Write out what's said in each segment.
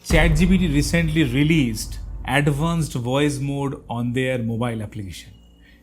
ChatGPT recently released advanced voice mode on their mobile application,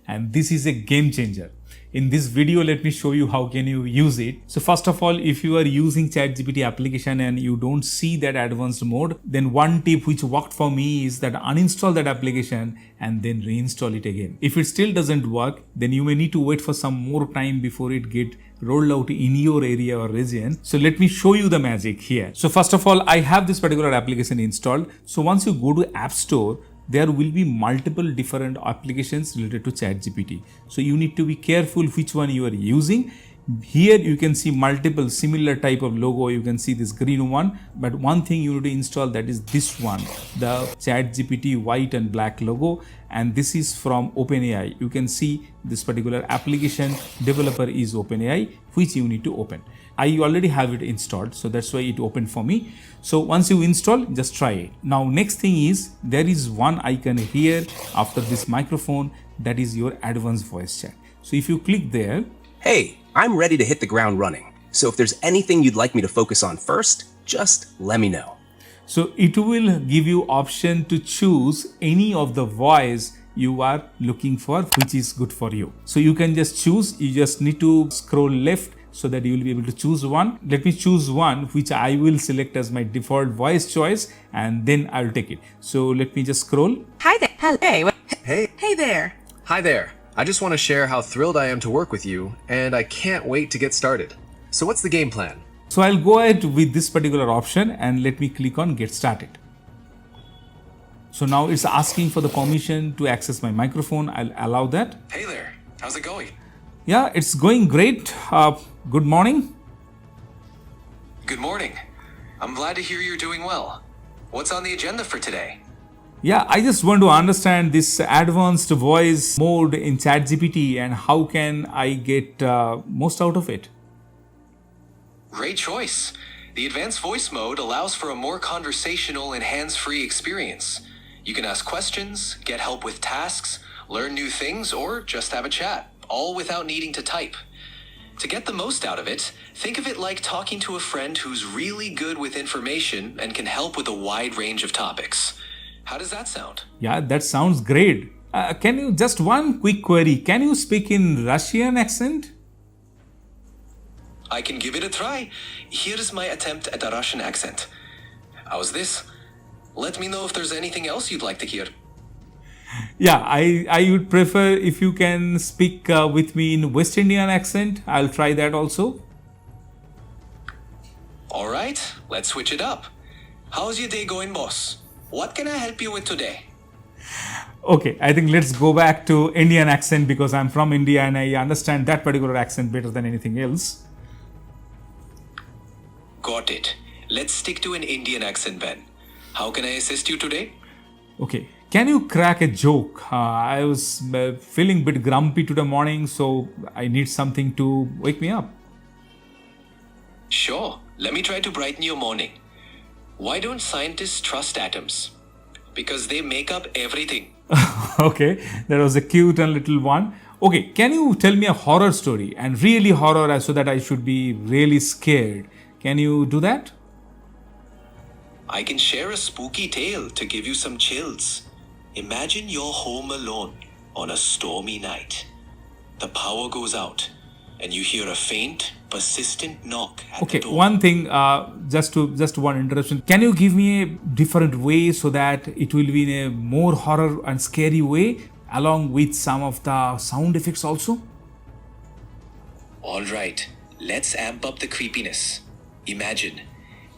and this is a game changer. In this video, let me show you how can you use it. So first of all, if you are using ChatGPT application and you don't see that advanced mode, then one tip which worked for me is that uninstall that application and then reinstall it again. If it still doesn't work, then you may need to wait for some more time before it get rolled out in your area or region. So let me show you the magic here. So first of all, I have this particular application installed. So once you go to App Store, there will be multiple different applications related to ChatGPT. So you need to be careful which one you are using. Here you can see multiple similar type of logo. You can see this green one, but one thing you need to install, that is this one, the ChatGPT white and black logo, and this is from OpenAI. You can see this particular application developer is OpenAI, which you need to open. I already have it installed, so that's why it opened for me. So once you install, just try it. Now next thing is, there is one icon here after this microphone, that is your advanced voice chat. So if you click there, Hey, I'm ready to hit the ground running. So if there's anything you'd like me to focus on first, just let me know. so it will give you option to choose any of the voice you are looking for, which is good for you. So you can just choose, you just need to scroll left so that you will be able to choose one. Let me choose one which I will select as my default voice choice, and then I'll take it. So let me just scroll. Hi there. Hey. Hey there. Hi there. I just want to share how thrilled I am to work with you, and I can't wait to get started. So what's the game plan? So I'll go ahead with this particular option and let me click on get started. So now it's asking for the permission to access my microphone. I'll allow that. Hey there. How's it going? Yeah, it's going great. Good morning. Good morning. I'm glad to hear you're doing well. What's on the agenda for today? Yeah, I just want to understand this advanced voice mode in ChatGPT and how can I get most out of it. Great choice. The advanced voice mode allows for a more conversational and hands-free experience. You can ask questions, get help with tasks, learn new things, or just have a chat, all without needing to type. To get the most out of it, think of it like talking to a friend who's really good with information and can help with a wide range of topics. How does that sound? Yeah, that sounds great. Can you, just one quick query, can you speak in Russian accent? I can give it a try. Here's my attempt at a Russian accent. How's this? Let me know if there's anything else you'd like to hear. Yeah, I would prefer if you can speak with me in West Indian accent. I'll try that also. All right, let's switch it up. How's your day going, boss? What can I help you with today? Okay, I think let's go back to Indian accent because I'm from India and I understand that particular accent better than anything else. Got it. Let's stick to an Indian accent, Ben. How can I assist you today? Okay, can you crack a joke? I was feeling a bit grumpy today morning, so I need something to wake me up. Sure, let me try to brighten your morning. Why don't scientists trust atoms? Because they make up everything. Okay, that was a cute and little one. Okay, can you tell me a horror story, and really horror so that I should be really scared? Can you do that? I can share a spooky tale to give you some chills. Imagine you're home alone on a stormy night. The power goes out and you hear a faint, persistent knock at Okay, the door. one thing, just one interruption. Can you give me a different way so that it will be in a more horror and scary way, along with some of the sound effects also? All right, let's amp up the creepiness. Imagine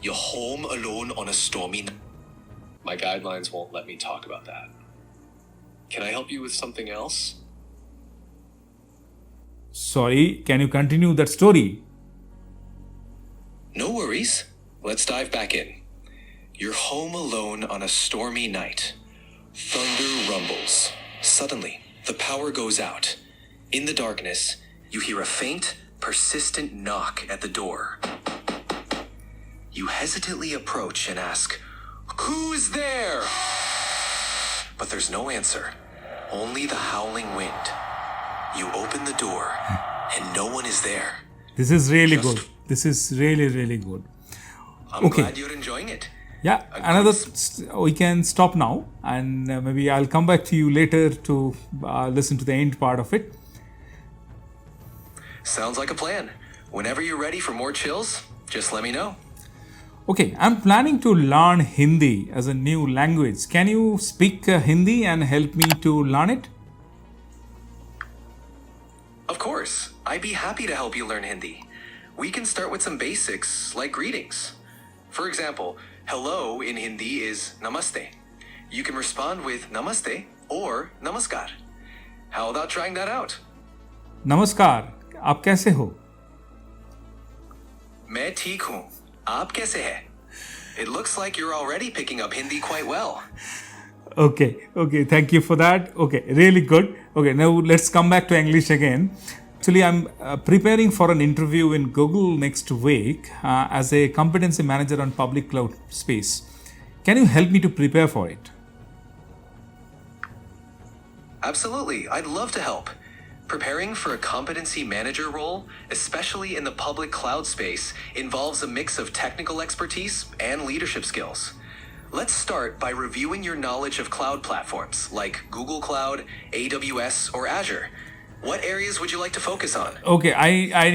you're home alone on a stormy night. My guidelines won't let me talk about that. Can I help you with something else? Sorry, can you continue that story? No worries. Let's dive back in. You're home alone on a stormy night. Thunder rumbles. Suddenly, the power goes out. In the darkness, you hear a faint, persistent knock at the door. You hesitantly approach and ask, "Who's there?" But there's no answer, only the howling wind. You open the door, and no one is there. This is really Just- good. This is really, really good. I'm Okay. glad you're enjoying it. Yeah, we can stop now, and maybe I'll come back to you later to listen to the end part of it. Sounds like a plan. Whenever you're ready for more chills, just let me know. Okay, I'm planning to learn Hindi as a new language. Can you speak Hindi and help me to learn it? Of course, I'd be happy to help you learn Hindi. We can start with some basics like greetings. For example, hello in Hindi is namaste. You can respond with namaste or namaskar. How about trying that out? नमस्कार, आप कैसे हो? मैं ठीक हूँ. आप कैसे हैं? It looks like you're already picking up Hindi quite well. Okay, thank you for that. Okay, really good. Okay, now let's come back to English again. Actually, I'm preparing for an interview in Google next week as a competency manager on public cloud space. Can you help me to prepare for it? Absolutely, I'd love to help. Preparing for a competency manager role, especially in the public cloud space, involves a mix of technical expertise and leadership skills. Let's start by reviewing your knowledge of cloud platforms like Google Cloud, AWS, or Azure. What areas would you like to focus on? Okay, I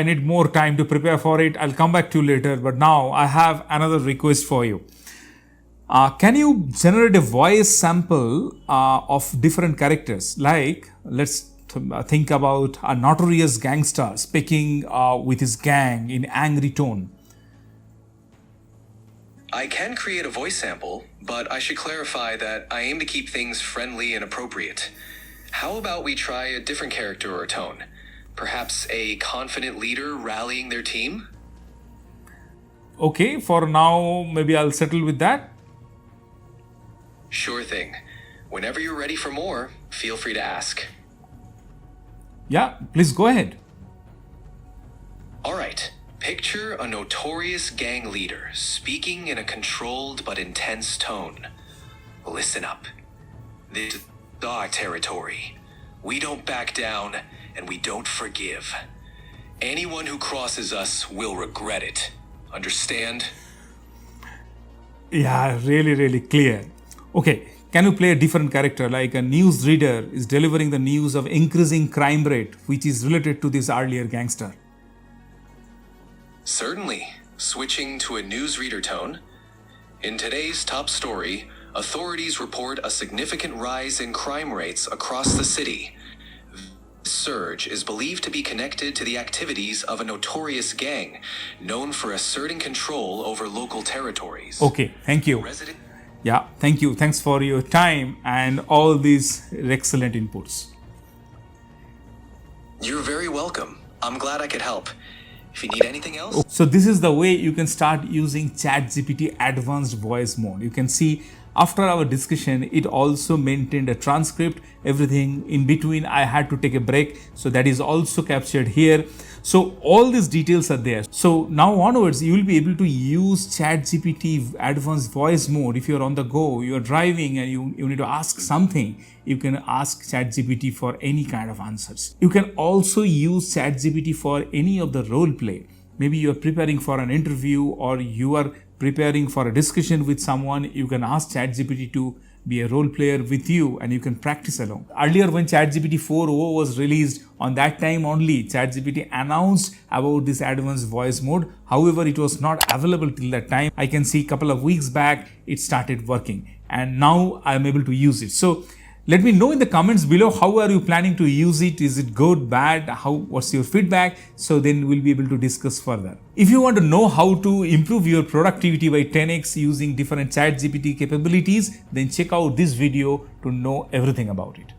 need more time to prepare for it. I'll come back to you later, but now I have another request for you. Can you generate a voice sample of different characters? Like, let's think about a notorious gangster speaking with his gang in angry tone. I can create a voice sample, but I should clarify that I aim to keep things friendly and appropriate. How about we try a different character or tone? Perhaps a confident leader rallying their team? Okay, for now, maybe I'll settle with that. Sure thing. Whenever you're ready for more, feel free to ask. Yeah, please go ahead. All right. Picture a notorious gang leader speaking in a controlled but intense tone. Listen up. This is our territory. We don't back down, and we don't forgive. Anyone who crosses us will regret it. Understand? Yeah, really clear. Okay, can you play a different character, like a news reader is delivering the news of increasing crime rate, which is related to this earlier gangster? Certainly. Switching to a newsreader tone. In today's top story, authorities report a significant rise in crime rates across the city. This surge is believed to be connected to the activities of a notorious gang known for asserting control over local territories. Okay, thank you. Yeah, thank you. Thanks for your time and all these excellent inputs. You're very welcome. I'm glad I could help. If you need anything else. So this is the way you can start using ChatGPT advanced voice mode. You can see after our discussion, it also maintained a transcript, everything in between. I had to take a break. So that is also captured here. So all these details are there. So now onwards, you will be able to use ChatGPT advanced voice mode. If you're on the go, you're driving and you need to ask something, you can ask ChatGPT for any kind of answers. You can also use ChatGPT for any of the role play. Maybe you're preparing for an interview or you are preparing for a discussion with someone. You can ask ChatGPT to be a role player with you and you can practice along. Earlier when ChatGPT 4.0 was released, on that time only ChatGPT announced about this advanced voice mode. However, it was not available till that time. I can see a couple of weeks back it started working and now I am able to use it. So let me know in the comments below, how are you planning to use it? Is it good, bad? What's your feedback? So then we'll be able to discuss further. If you want to know how to improve your productivity by 10x using different ChatGPT capabilities, then check out this video to know everything about it.